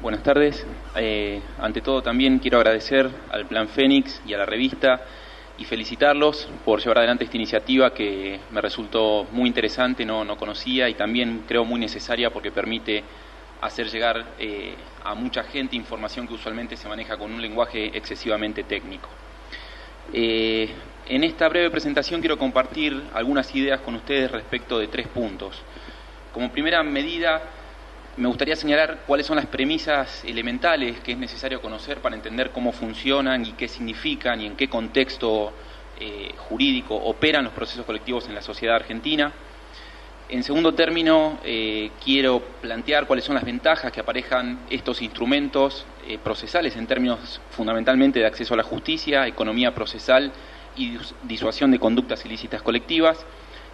Buenas tardes. Ante todo también quiero agradecer al Plan Fénix y a la revista y felicitarlos por llevar adelante esta iniciativa que me resultó muy interesante, no conocía y también creo muy necesaria porque permite hacer llegar a mucha gente información que usualmente se maneja con un lenguaje excesivamente técnico. En esta breve presentación quiero compartir algunas ideas con ustedes respecto de 3 puntos. Como primera medida, me gustaría señalar cuáles son las premisas elementales que es necesario conocer para entender cómo funcionan y qué significan y en qué contexto jurídico operan los procesos colectivos en la sociedad argentina. En segundo término, quiero plantear cuáles son las ventajas que aparejan estos instrumentos procesales en términos fundamentalmente de acceso a la justicia, economía procesal y disuasión de conductas ilícitas colectivas.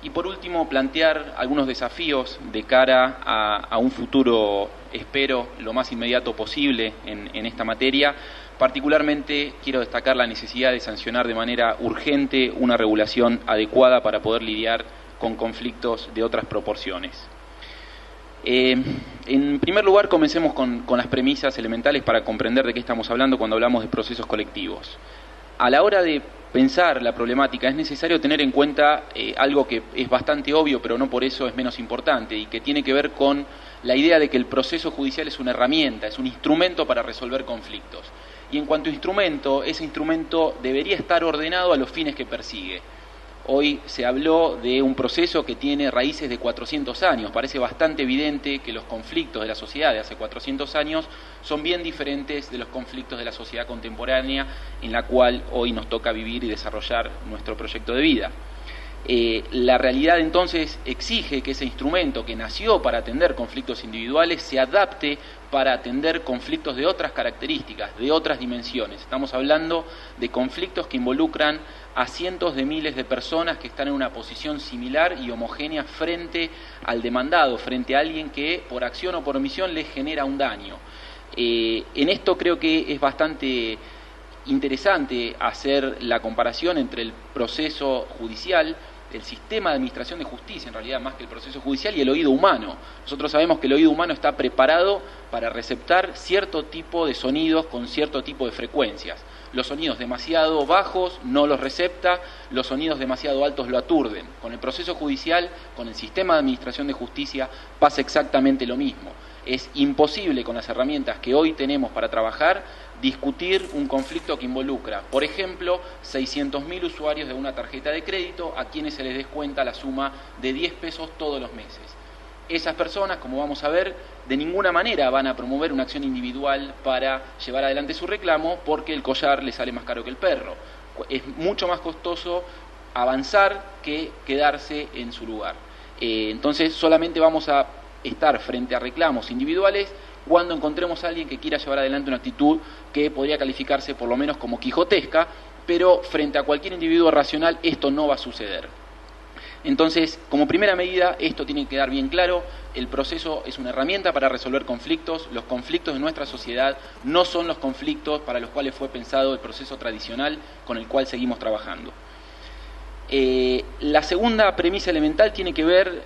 Y por último, plantear algunos desafíos de cara a un futuro, espero, lo más inmediato posible en esta materia. Particularmente quiero destacar la necesidad de sancionar de manera urgente una regulación adecuada para poder lidiar con conflictos de otras proporciones. En primer lugar, comencemos con las premisas elementales para comprender de qué estamos hablando cuando hablamos de procesos colectivos. A la hora de pensar la problemática es necesario tener en cuenta algo que es bastante obvio, pero no por eso es menos importante, y que tiene que ver con la idea de que el proceso judicial es una herramienta, es un instrumento para resolver conflictos. Y en cuanto a instrumento, ese instrumento debería estar ordenado a los fines que persigue. Hoy se habló de un proceso que tiene raíces de 400 años. Parece bastante evidente que los conflictos de la sociedad de hace 400 años son bien diferentes de los conflictos de la sociedad contemporánea en la cual hoy nos toca vivir y desarrollar nuestro proyecto de vida. La realidad entonces exige que ese instrumento que nació para atender conflictos individuales se adapte para atender conflictos de otras características, de otras dimensiones. Estamos hablando de conflictos que involucran a cientos de miles de personas que están en una posición similar y homogénea frente al demandado, frente a alguien que por acción o por omisión les genera un daño. En esto creo que es bastante interesante hacer la comparación entre el proceso judicial, el sistema de administración de justicia, en realidad más que el proceso judicial, y el oído humano. Nosotros sabemos que el oído humano está preparado para receptar cierto tipo de sonidos con cierto tipo de frecuencias. Los sonidos demasiado bajos no los recepta, los sonidos demasiado altos lo aturden. Con el proceso judicial, con el sistema de administración de justicia, pasa exactamente lo mismo. Es imposible con las herramientas que hoy tenemos para trabajar discutir un conflicto que involucra, por ejemplo, 600.000 usuarios de una tarjeta de crédito a quienes se les descuenta la suma de 10 pesos todos los meses. Esas personas, como vamos a ver, de ninguna manera van a promover una acción individual para llevar adelante su reclamo porque el collar les sale más caro que el perro. Es mucho más costoso avanzar que quedarse en su lugar. Entonces solamente vamos a estar frente a reclamos individuales cuando encontremos a alguien que quiera llevar adelante una actitud que podría calificarse por lo menos como quijotesca, pero frente a cualquier individuo racional esto no va a suceder. Entonces, como primera medida, esto tiene que quedar bien claro: el proceso es una herramienta para resolver conflictos. Los conflictos de nuestra sociedad no son los conflictos para los cuales fue pensado el proceso tradicional con el cual seguimos trabajando. La segunda premisa elemental tiene que ver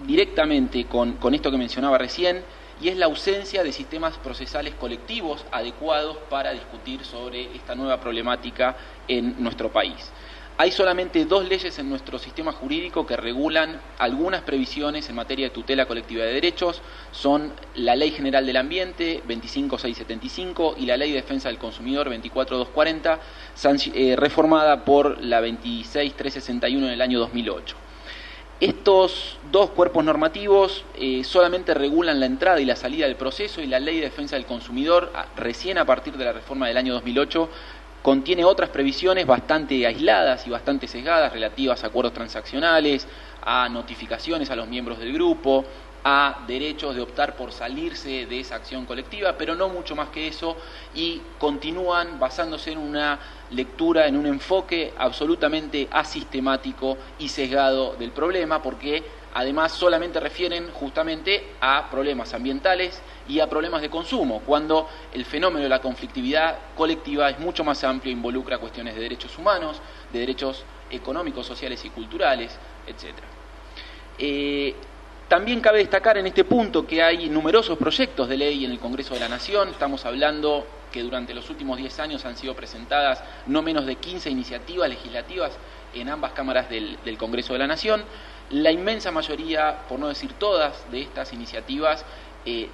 directamente con esto que mencionaba recién, y es la ausencia de sistemas procesales colectivos adecuados para discutir sobre esta nueva problemática en nuestro país. Hay solamente 2 leyes en nuestro sistema jurídico que regulan algunas previsiones en materia de tutela colectiva de derechos. Son la Ley General del Ambiente, 25675, y la Ley de Defensa del Consumidor, 24240, reformada por la 26361 en el año 2008. Estos 2 cuerpos normativos solamente regulan la entrada y la salida del proceso, y la Ley de Defensa del Consumidor, recién a partir de la reforma del año 2008, contiene otras previsiones bastante aisladas y bastante sesgadas relativas a acuerdos transaccionales, a notificaciones a los miembros del grupo, a derechos de optar por salirse de esa acción colectiva, pero no mucho más que eso, y continúan basándose en una lectura, en un enfoque absolutamente asistemático y sesgado del problema, porque además solamente refieren justamente a problemas ambientales y a problemas de consumo, cuando el fenómeno de la conflictividad colectiva es mucho más amplio e involucra cuestiones de derechos humanos, de derechos económicos, sociales y culturales, etc. También cabe destacar en este punto que hay numerosos proyectos de ley en el Congreso de la Nación. Estamos hablando que durante los últimos 10 años han sido presentadas no menos de 15 iniciativas legislativas en ambas cámaras del Congreso de la Nación. La inmensa mayoría, por no decir todas, de estas iniciativas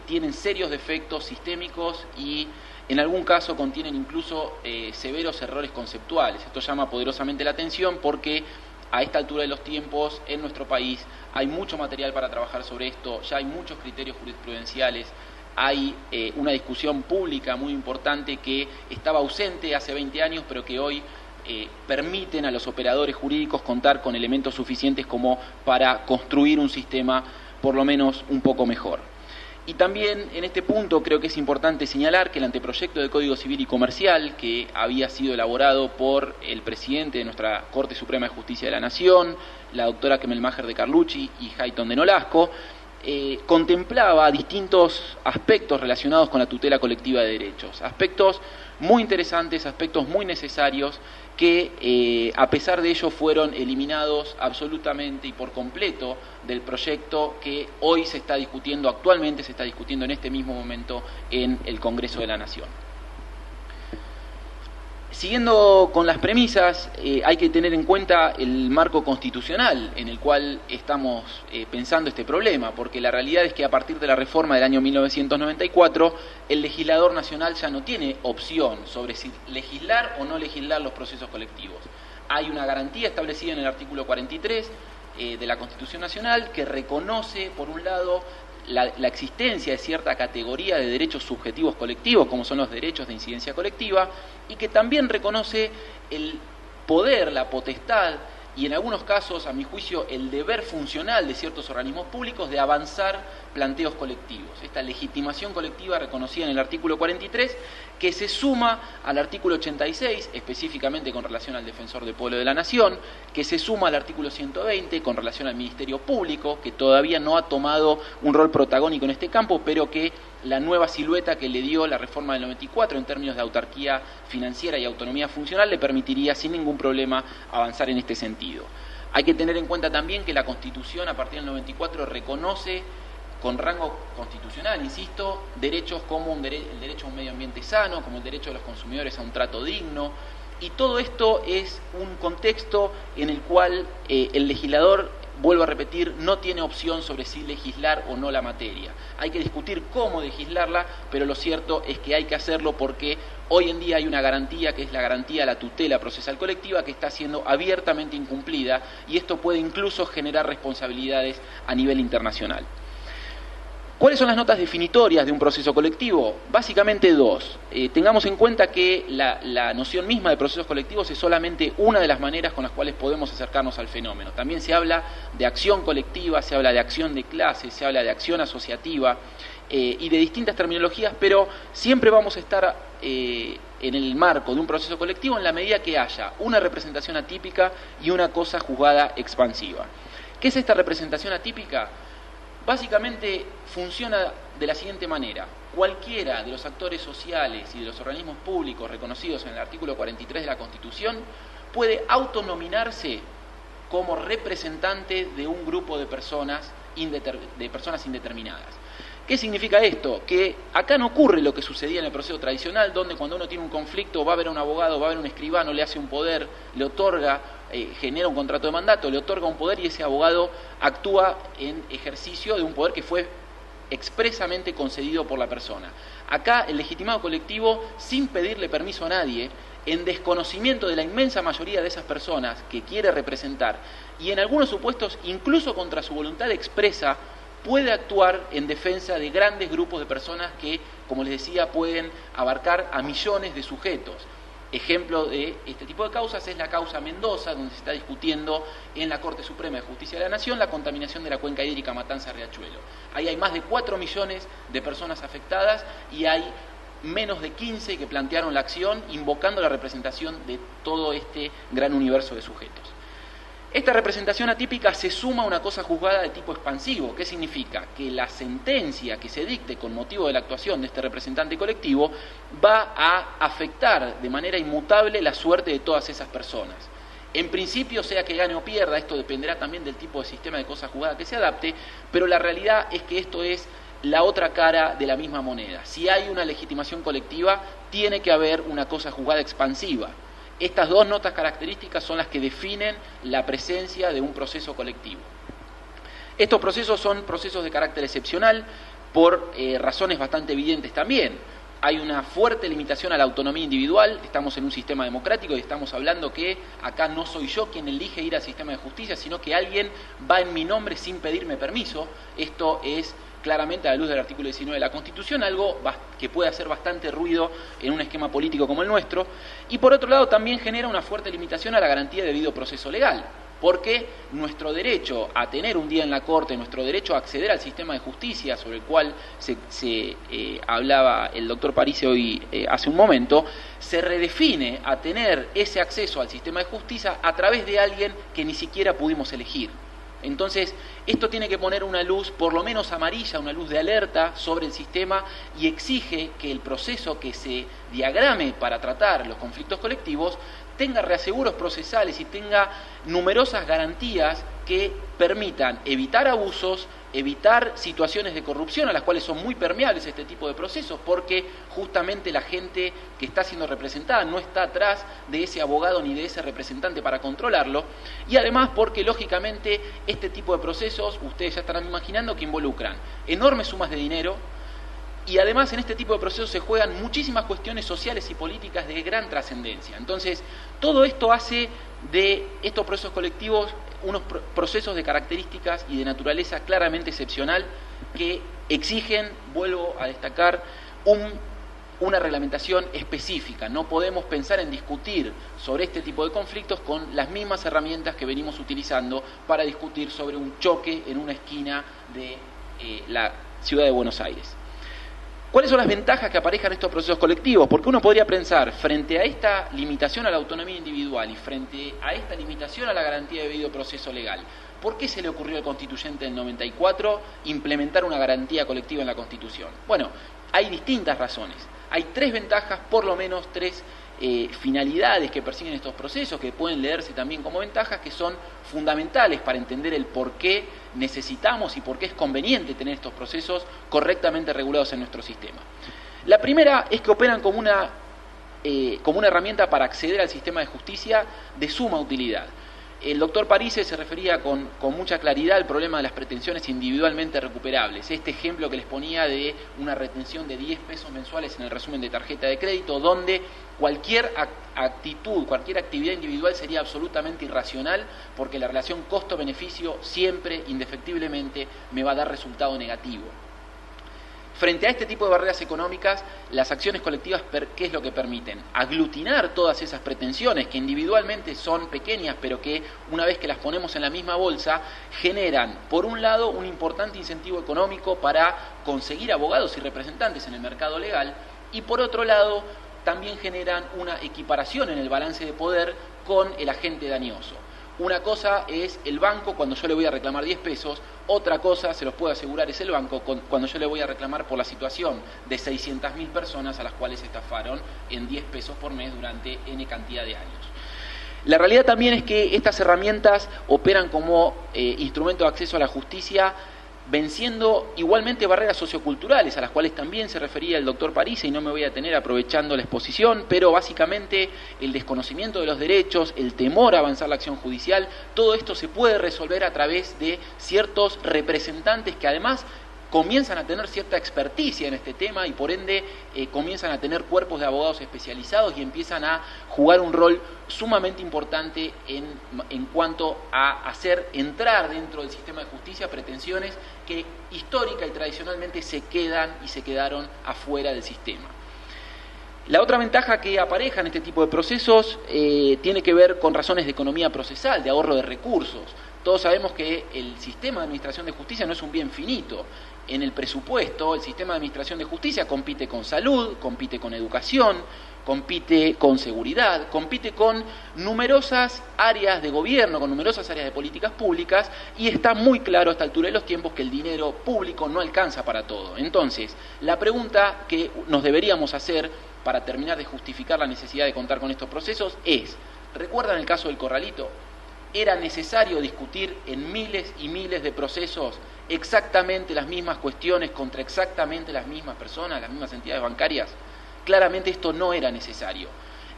tienen serios defectos sistémicos y en algún caso contienen incluso severos errores conceptuales. Esto llama poderosamente la atención porque a esta altura de los tiempos en nuestro país hay mucho material para trabajar sobre esto, ya hay muchos criterios jurisprudenciales, hay una discusión pública muy importante que estaba ausente hace 20 años, pero que hoy permiten a los operadores jurídicos contar con elementos suficientes como para construir un sistema por lo menos un poco mejor. Y también en este punto creo que es importante señalar que el anteproyecto de Código Civil y Comercial, que había sido elaborado por el presidente de nuestra Corte Suprema de Justicia de la Nación, la doctora Kemelmacher de Carlucci y Hayton de Nolasco, contemplaba distintos aspectos relacionados con la tutela colectiva de derechos, aspectos muy interesantes, aspectos muy necesarios que a pesar de ello fueron eliminados absolutamente y por completo del proyecto que hoy se está discutiendo, actualmente se está discutiendo en este mismo momento en el Congreso de la Nación. Siguiendo con las premisas, hay que tener en cuenta el marco constitucional en el cual estamos pensando este problema, porque la realidad es que a partir de la reforma del año 1994, el legislador nacional ya no tiene opción sobre si legislar o no legislar los procesos colectivos. Hay una garantía establecida en el artículo 43 de la Constitución Nacional que reconoce, por un lado, la existencia de cierta categoría de derechos subjetivos colectivos, como son los derechos de incidencia colectiva, y que también reconoce el poder, la potestad y en algunos casos, a mi juicio, el deber funcional de ciertos organismos públicos de avanzar planteos colectivos. Esta legitimación colectiva reconocida en el artículo 43, que se suma al artículo 86, específicamente con relación al Defensor del Pueblo de la Nación, que se suma al artículo 120 con relación al Ministerio Público, que todavía no ha tomado un rol protagónico en este campo, pero que la nueva silueta que le dio la reforma del 94 en términos de autarquía financiera y autonomía funcional le permitiría sin ningún problema avanzar en este sentido. Hay que tener en cuenta también que la Constitución a partir del 94 reconoce con rango constitucional, insisto, derechos como el derecho a un medio ambiente sano, como el derecho de los consumidores a un trato digno, y todo esto es un contexto en el cual el legislador, vuelvo a repetir, no tiene opción sobre si legislar o no la materia. Hay que discutir cómo legislarla, pero lo cierto es que hay que hacerlo porque hoy en día hay una garantía que es la garantía de la tutela procesal colectiva que está siendo abiertamente incumplida y esto puede incluso generar responsabilidades a nivel internacional. ¿Cuáles son las notas definitorias de un proceso colectivo? Básicamente dos. Tengamos en cuenta que la noción misma de procesos colectivos es solamente una de las maneras con las cuales podemos acercarnos al fenómeno. También se habla de acción colectiva, se habla de acción de clase, se habla de acción asociativa y de distintas terminologías, pero siempre vamos a estar en el marco de un proceso colectivo en la medida que haya una representación atípica y una cosa juzgada expansiva. ¿Qué es esta representación atípica? Básicamente funciona de la siguiente manera. Cualquiera de los actores sociales y de los organismos públicos reconocidos en el artículo 43 de la Constitución puede autonominarse como representante de un grupo de personas indeterminadas. ¿Qué significa esto? Que acá no ocurre lo que sucedía en el proceso tradicional, donde cuando uno tiene un conflicto va a haber un abogado, va a haber un escribano, le hace un poder, le otorga, genera un contrato de mandato, le otorga un poder y ese abogado actúa en ejercicio de un poder que fue expresamente concedido por la persona. Acá el legitimado colectivo, sin pedirle permiso a nadie, en desconocimiento de la inmensa mayoría de esas personas que quiere representar y en algunos supuestos incluso contra su voluntad expresa, puede actuar en defensa de grandes grupos de personas que, como les decía, pueden abarcar a millones de sujetos. Ejemplo de este tipo de causas es la causa Mendoza, donde se está discutiendo en la Corte Suprema de Justicia de la Nación la contaminación de la cuenca hídrica Matanza-Riachuelo. Ahí hay más de 4 millones de personas afectadas y hay menos de 15 que plantearon la acción invocando la representación de todo este gran universo de sujetos. Esta representación atípica se suma a una cosa juzgada de tipo expansivo. ¿Qué significa? Que la sentencia que se dicte con motivo de la actuación de este representante colectivo va a afectar de manera inmutable la suerte de todas esas personas. En principio, sea que gane o pierda, esto dependerá también del tipo de sistema de cosa jugada que se adapte, pero la realidad es que esto es la otra cara de la misma moneda. Si hay una legitimación colectiva, tiene que haber una cosa jugada expansiva. Estas dos notas características son las que definen la presencia de un proceso colectivo. Estos procesos son procesos de carácter excepcional por razones bastante evidentes también. Hay una fuerte limitación a la autonomía individual, estamos en un sistema democrático y estamos hablando que acá no soy yo quien elige ir al sistema de justicia, sino que alguien va en mi nombre sin pedirme permiso. Esto es claramente a la luz del artículo 19 de la Constitución, algo que puede hacer bastante ruido en un esquema político como el nuestro, y por otro lado también genera una fuerte limitación a la garantía de debido proceso legal, porque nuestro derecho a tener un día en la Corte, nuestro derecho a acceder al sistema de justicia, sobre el cual se hablaba el doctor Parisse hoy hace un momento, se redefine a tener ese acceso al sistema de justicia a través de alguien que ni siquiera pudimos elegir. Entonces, esto tiene que poner una luz, por lo menos amarilla, una luz de alerta sobre el sistema y exige que el proceso que se diagrame para tratar los conflictos colectivos tenga reaseguros procesales y tenga numerosas garantías que permitan evitar abusos, evitar situaciones de corrupción a las cuales son muy permeables este tipo de procesos, porque justamente la gente que está siendo representada no está atrás de ese abogado ni de ese representante para controlarlo, y además porque lógicamente este tipo de procesos, ustedes ya estarán imaginando que involucran enormes sumas de dinero, y además en este tipo de procesos se juegan muchísimas cuestiones sociales y políticas de gran trascendencia. Entonces, todo esto hace de estos procesos colectivos unos procesos de características y de naturaleza claramente excepcional que exigen, vuelvo a destacar, una reglamentación específica. No podemos pensar en discutir sobre este tipo de conflictos con las mismas herramientas que venimos utilizando para discutir sobre un choque en una esquina de la ciudad de Buenos Aires. ¿Cuáles son las ventajas que aparejan estos procesos colectivos? Porque uno podría pensar, frente a esta limitación a la autonomía individual y frente a esta limitación a la garantía de debido proceso legal, ¿por qué se le ocurrió al constituyente del 94 implementar una garantía colectiva en la Constitución? Bueno, hay distintas razones. Hay tres ventajas, por lo menos tres finalidades que persiguen estos procesos, que pueden leerse también como ventajas, que son fundamentales para entender el por qué necesitamos y por qué es conveniente tener estos procesos correctamente regulados en nuestro sistema. La primera es que operan como una herramienta para acceder al sistema de justicia de suma utilidad. El doctor Parisse se refería con mucha claridad al problema de las pretensiones individualmente recuperables. Este ejemplo que les ponía de una retención de 10 pesos mensuales en el resumen de tarjeta de crédito, donde cualquier actitud, cualquier actividad individual sería absolutamente irracional, porque la relación costo-beneficio siempre, indefectiblemente, me va a dar resultado negativo. Frente a este tipo de barreras económicas, las acciones colectivas, ¿qué es lo que permiten? Aglutinar todas esas pretensiones que individualmente son pequeñas, pero que una vez que las ponemos en la misma bolsa, generan, por un lado, un importante incentivo económico para conseguir abogados y representantes en el mercado legal, y por otro lado, también generan una equiparación en el balance de poder con el agente dañoso. Una cosa es el banco cuando yo le voy a reclamar 10 pesos, otra cosa, se los puedo asegurar, es el banco cuando yo le voy a reclamar por la situación de 600.000 personas a las cuales estafaron en 10 pesos por mes durante N cantidad de años. La realidad también es que estas herramientas operan como instrumento de acceso a la justicia, venciendo igualmente barreras socioculturales a las cuales también se refería el doctor Parisse, y no me voy a detener aprovechando la exposición, pero básicamente el desconocimiento de los derechos, el temor a avanzar la acción judicial, todo esto se puede resolver a través de ciertos representantes que además comienzan a tener cierta experticia en este tema y por ende comienzan a tener cuerpos de abogados especializados y empiezan a jugar un rol sumamente importante en cuanto a hacer entrar dentro del sistema de justicia pretensiones que histórica y tradicionalmente se quedan y se quedaron afuera del sistema. La otra ventaja que apareja en este tipo de procesos tiene que ver con razones de economía procesal, de ahorro de recursos. Todos sabemos que el sistema de administración de justicia no es un bien finito. En el presupuesto, el sistema de administración de justicia compite con salud, compite con educación, compite con seguridad, compite con numerosas áreas de gobierno, con numerosas áreas de políticas públicas, y está muy claro a esta altura de los tiempos que el dinero público no alcanza para todo. Entonces, la pregunta que nos deberíamos hacer para terminar de justificar la necesidad de contar con estos procesos es: ¿Recuerdan el caso del Corralito? Era necesario discutir en miles y miles de procesos exactamente las mismas cuestiones contra exactamente las mismas personas, las mismas entidades bancarias. Claramente esto no era necesario.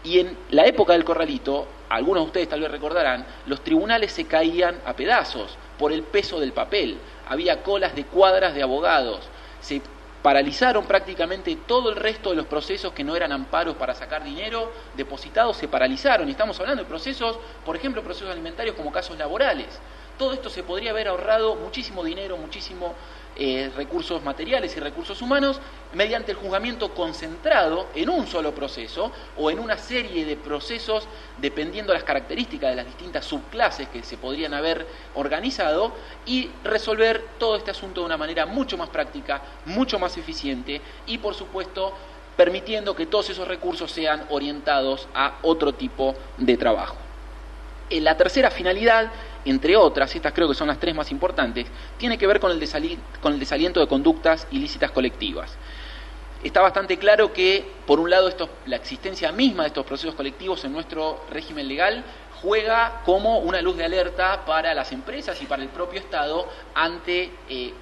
Y en la época del Corralito, algunos de ustedes tal vez recordarán, los tribunales se caían a pedazos por el peso del papel. Había colas de cuadras de abogados. Se paralizaron prácticamente todo el resto de los procesos que no eran amparos para sacar dinero depositados, se paralizaron. Y estamos hablando de procesos, por ejemplo, procesos alimentarios como casos laborales. Todo esto se podría haber ahorrado muchísimo dinero, muchísimo recursos materiales y recursos humanos mediante el juzgamiento concentrado en un solo proceso o en una serie de procesos dependiendo de las características de las distintas subclases que se podrían haber organizado y resolver todo este asunto de una manera mucho más práctica, mucho más eficiente y por supuesto permitiendo que todos esos recursos sean orientados a otro tipo de trabajo. La tercera finalidad, entre otras, estas creo que son las tres más importantes, tiene que ver con el desaliento de conductas ilícitas colectivas. Está bastante claro que, por un lado, la existencia misma de estos procesos colectivos en nuestro régimen legal juega como una luz de alerta para las empresas y para el propio Estado ante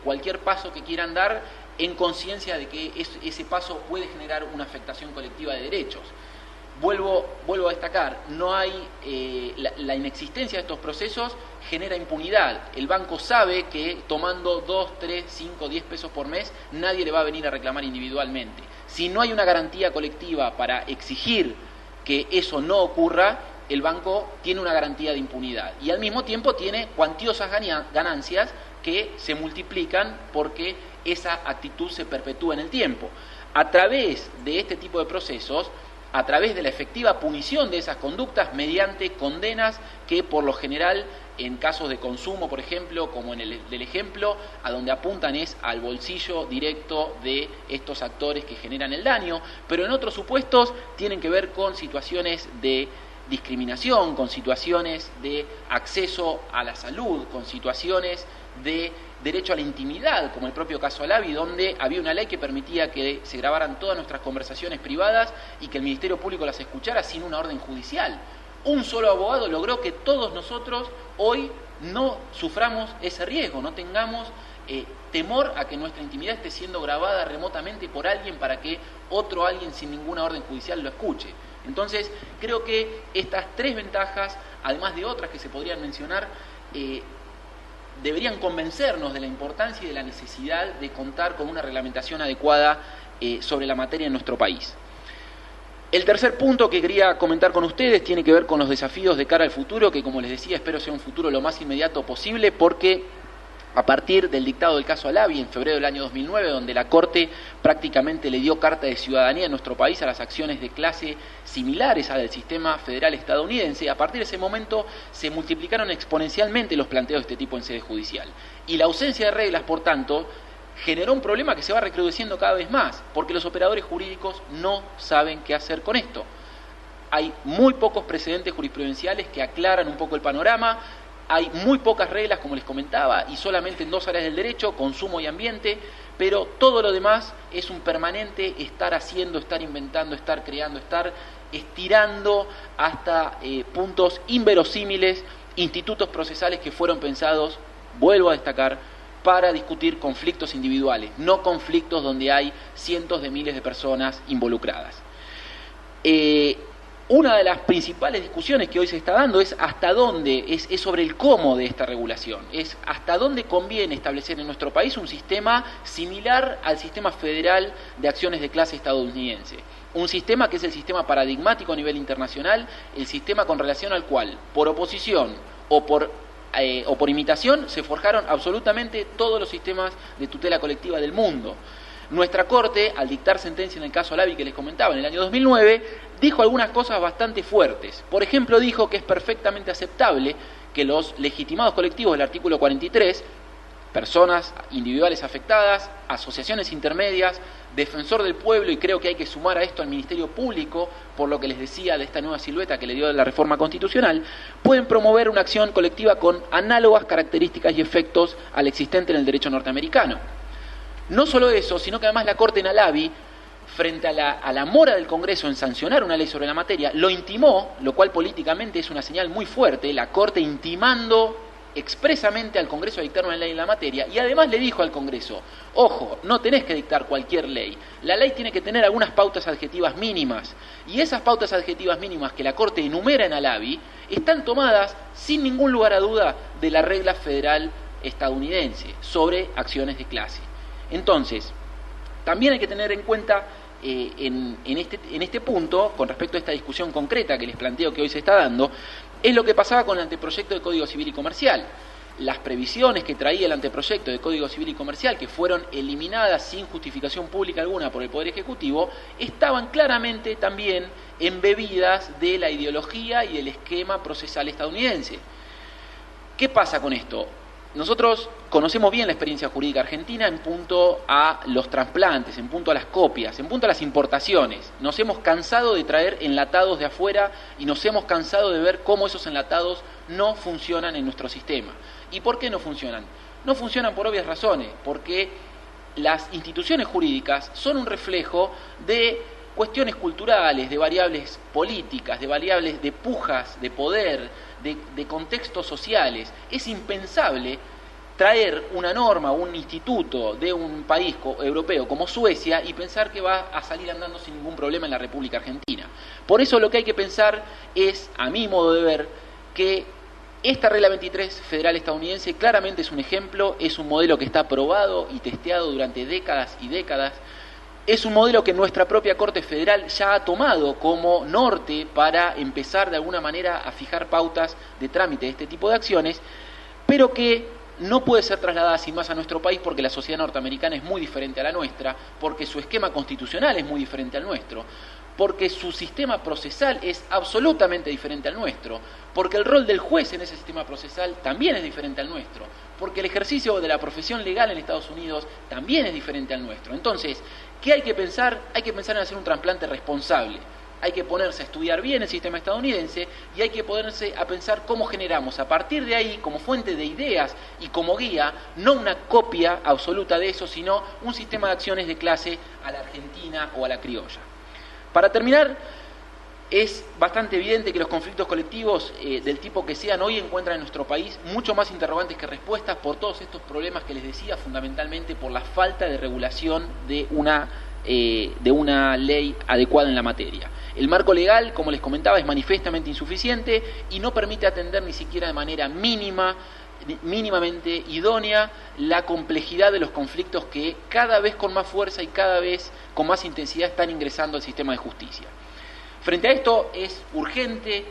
cualquier paso que quieran dar en conciencia de que ese paso puede generar una afectación colectiva de derechos. Vuelvo a destacar, no hay la inexistencia de estos procesos genera impunidad. El banco sabe que tomando 2, 3, 5, 10 pesos por mes nadie le va a venir a reclamar individualmente. Si no hay una garantía colectiva para exigir que eso no ocurra, el banco tiene una garantía de impunidad y al mismo tiempo tiene cuantiosas ganancias que se multiplican porque esa actitud se perpetúa en el tiempo. A través de este tipo de procesos, a través de la efectiva punición de esas conductas mediante condenas que por lo general en casos de consumo, por ejemplo, como en el del ejemplo, a donde apuntan es al bolsillo directo de estos actores que generan el daño, pero en otros supuestos tienen que ver con situaciones de discriminación, con situaciones de acceso a la salud, con situaciones de derecho a la intimidad, como el propio caso Alavi, donde había una ley que permitía que se grabaran todas nuestras conversaciones privadas y que el Ministerio Público las escuchara sin una orden judicial. Un solo abogado logró que todos nosotros hoy no suframos ese riesgo, no tengamos temor a que nuestra intimidad esté siendo grabada remotamente por alguien para que otro alguien sin ninguna orden judicial lo escuche. Entonces, creo que estas tres ventajas, además de otras que se podrían mencionar, deberían convencernos de la importancia y de la necesidad de contar con una reglamentación adecuada sobre la materia en nuestro país. El tercer punto que quería comentar con ustedes tiene que ver con los desafíos de cara al futuro, que como les decía, espero sea un futuro lo más inmediato posible, porque a partir del dictado del caso Alavi en febrero del año 2009, donde la Corte prácticamente le dio carta de ciudadanía en nuestro país a las acciones de clase similares a la del sistema federal estadounidense, a partir de ese momento se multiplicaron exponencialmente los planteos de este tipo en sede judicial. Y la ausencia de reglas, por tanto, generó un problema que se va recrudeciendo cada vez más, porque los operadores jurídicos no saben qué hacer con esto. Hay muy pocos precedentes jurisprudenciales que aclaran un poco el panorama. Hay muy pocas reglas, como les comentaba, y solamente en dos áreas del derecho, consumo y ambiente, pero todo lo demás es un permanente estar haciendo, estar inventando, estar creando, estar estirando hasta puntos inverosímiles, institutos procesales que fueron pensados, vuelvo a destacar, para discutir conflictos individuales, no conflictos donde hay cientos de miles de personas involucradas. Una de las principales discusiones que hoy se está dando es hasta dónde, es sobre el cómo de esta regulación, es hasta dónde conviene establecer en nuestro país un sistema similar al sistema federal de acciones de clase estadounidense. Un sistema que es el sistema paradigmático a nivel internacional, el sistema con relación al cual, por oposición o por imitación, se forjaron absolutamente todos los sistemas de tutela colectiva del mundo. Nuestra Corte, al dictar sentencia en el caso Alavi que les comentaba en el año 2009, dijo algunas cosas bastante fuertes. Por ejemplo, dijo que es perfectamente aceptable que los legitimados colectivos del artículo 43, personas individuales afectadas, asociaciones intermedias, defensor del pueblo, y creo que hay que sumar a esto al Ministerio Público, por lo que les decía de esta nueva silueta que le dio la reforma constitucional, pueden promover una acción colectiva con análogas características y efectos al existente en el derecho norteamericano. No solo eso, sino que además la Corte en Alavi frente a la mora del Congreso en sancionar una ley sobre la materia, lo intimó, lo cual políticamente es una señal muy fuerte, la Corte intimando expresamente al Congreso a dictar una ley en la materia, y además le dijo al Congreso, ojo, no tenés que dictar cualquier ley, la ley tiene que tener algunas pautas adjetivas mínimas, y esas pautas adjetivas mínimas que la Corte enumera en Alavi están tomadas sin ningún lugar a duda de la regla federal estadounidense sobre acciones de clase. Entonces, también hay que tener en cuenta en este punto, con respecto a esta discusión concreta que les planteo que hoy se está dando, es lo que pasaba con el anteproyecto de Código Civil y Comercial. Las previsiones que traía el anteproyecto de Código Civil y Comercial, que fueron eliminadas sin justificación pública alguna por el Poder Ejecutivo, estaban claramente también embebidas de la ideología y del esquema procesal estadounidense. ¿Qué pasa con esto? Nosotros conocemos bien la experiencia jurídica argentina en punto a los trasplantes, en punto a las copias, en punto a las importaciones. Nos hemos cansado de traer enlatados de afuera y nos hemos cansado de ver cómo esos enlatados no funcionan en nuestro sistema. ¿Y por qué no funcionan? No funcionan por obvias razones, porque las instituciones jurídicas son un reflejo de cuestiones culturales, de variables políticas, de variables de pujas, de poder, de contextos sociales. Es impensable traer una norma o un instituto de un país europeo como Suecia y pensar que va a salir andando sin ningún problema en la República Argentina. Por eso lo que hay que pensar es, a mi modo de ver, que esta regla 23 federal estadounidense claramente es un ejemplo, es un modelo que está probado y testeado durante décadas y décadas. Es un modelo que nuestra propia Corte Federal ya ha tomado como norte para empezar de alguna manera a fijar pautas de trámite de este tipo de acciones, pero que no puede ser trasladada sin más a nuestro país porque la sociedad norteamericana es muy diferente a la nuestra, porque su esquema constitucional es muy diferente al nuestro, porque su sistema procesal es absolutamente diferente al nuestro, porque el rol del juez en ese sistema procesal también es diferente al nuestro, porque el ejercicio de la profesión legal en Estados Unidos también es diferente al nuestro. Entonces, ¿qué hay que pensar? Hay que pensar en hacer un trasplante responsable. Hay que ponerse a estudiar bien el sistema estadounidense y hay que ponerse a pensar cómo generamos a partir de ahí, como fuente de ideas y como guía, no una copia absoluta de eso, sino un sistema de acciones de clase a la argentina o a la criolla. Para terminar, es bastante evidente que los conflictos colectivos del tipo que sean hoy encuentran en nuestro país mucho más interrogantes que respuestas por todos estos problemas que les decía, fundamentalmente por la falta de regulación de una ley adecuada en la materia. El marco legal, como les comentaba, es manifiestamente insuficiente y no permite atender ni siquiera de manera mínimamente idónea la complejidad de los conflictos que cada vez con más fuerza y cada vez con más intensidad están ingresando al sistema de justicia. Frente a esto es urgente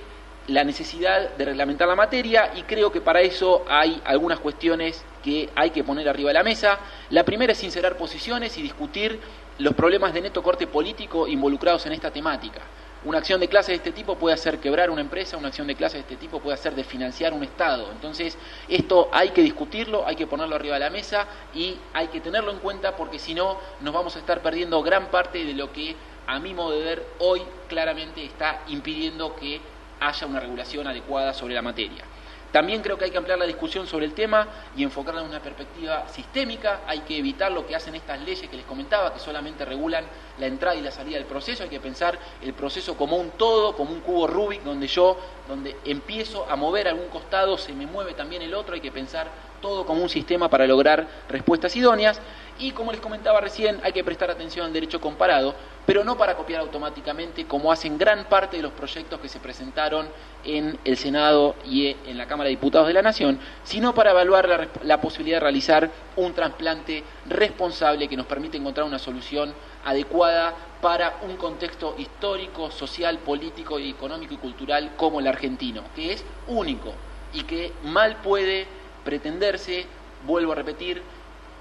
la necesidad de reglamentar la materia y creo que para eso hay algunas cuestiones que hay que poner arriba de la mesa. La primera es sincerar posiciones y discutir los problemas de neto corte político involucrados en esta temática. Una acción de clase de este tipo puede hacer quebrar una empresa, una acción de clase de este tipo puede hacer desfinanciar un Estado. Entonces, esto hay que discutirlo, hay que ponerlo arriba de la mesa y hay que tenerlo en cuenta porque si no, nos vamos a estar perdiendo gran parte de lo que, a mi modo de ver, hoy claramente está impidiendo que haya una regulación adecuada sobre la materia. También creo que hay que ampliar la discusión sobre el tema y enfocarla en una perspectiva sistémica. Hay que evitar lo que hacen estas leyes que les comentaba, que solamente regulan la entrada y la salida del proceso. Hay que pensar el proceso como un todo, como un cubo Rubik, donde empiezo a mover algún costado, se me mueve también el otro. Hay que pensar todo como un sistema para lograr respuestas idóneas. Y como les comentaba recién, hay que prestar atención al derecho comparado, pero no para copiar automáticamente, como hacen gran parte de los proyectos que se presentaron en el Senado y en la Cámara de Diputados de la Nación, sino para evaluar la posibilidad de realizar un trasplante responsable que nos permite encontrar una solución adecuada para un contexto histórico, social, político, económico y cultural como el argentino, que es único y que mal puede pretenderse, vuelvo a repetir,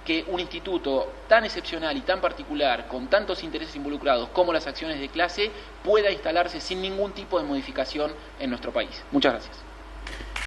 que un instituto tan excepcional y tan particular, con tantos intereses involucrados como las acciones de clase, pueda instalarse sin ningún tipo de modificación en nuestro país. Muchas gracias.